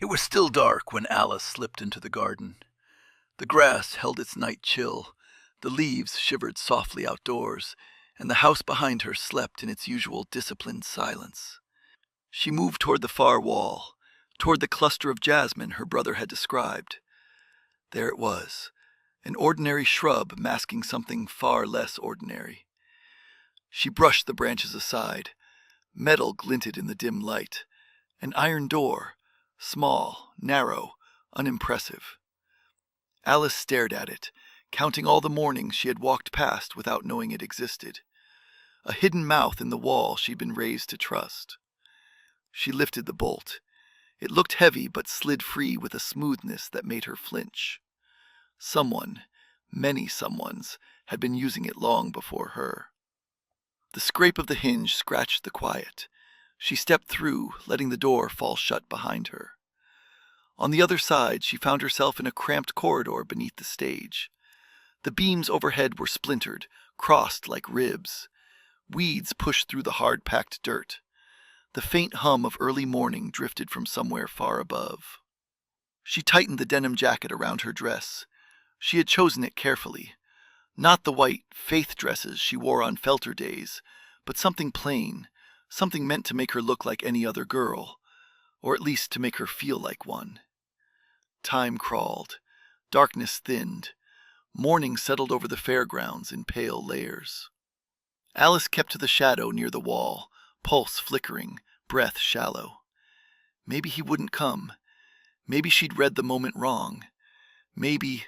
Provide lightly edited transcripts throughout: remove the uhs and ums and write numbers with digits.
was still dark when Alice slipped into the garden. The grass held its night chill, the leaves shivered softly outdoors, and the house behind her slept in its usual disciplined silence. She moved toward the far wall, toward the cluster of jasmine her brother had described. There it was, an ordinary shrub masking something far less ordinary. She brushed the branches aside. Metal glinted in the dim light. An iron door, small, narrow, unimpressive. Alice stared at it, counting all the mornings she had walked past without knowing it existed. A hidden mouth in the wall she'd been raised to trust. She lifted the bolt. It looked heavy but slid free with a smoothness that made her flinch. Someone, many someones, had been using it long before her. The scrape of the hinge scratched the quiet. She stepped through, letting the door fall shut behind her. On the other side, she found herself in a cramped corridor beneath the stage. The beams overhead were splintered, crossed like ribs. Weeds pushed through the hard-packed dirt. The faint hum of early morning drifted from somewhere far above. She tightened the denim jacket around her dress. She had chosen it carefully. Not the white, faith dresses she wore on Felter days, but something plain, something meant to make her look like any other girl, or at least to make her feel like one. Time crawled. Darkness thinned. Morning settled over the fairgrounds in pale layers. Alice kept to the shadow near the wall, pulse flickering, breath shallow. Maybe he wouldn't come. Maybe she'd read the moment wrong. Maybe...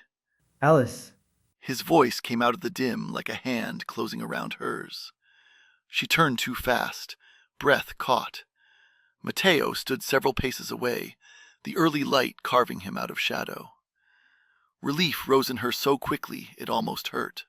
Alice. His voice came out of the dim like a hand closing around hers. She turned too fast. Breath caught. Mateo stood several paces away, the early light carving him out of shadow. Relief rose in her so quickly it almost hurt.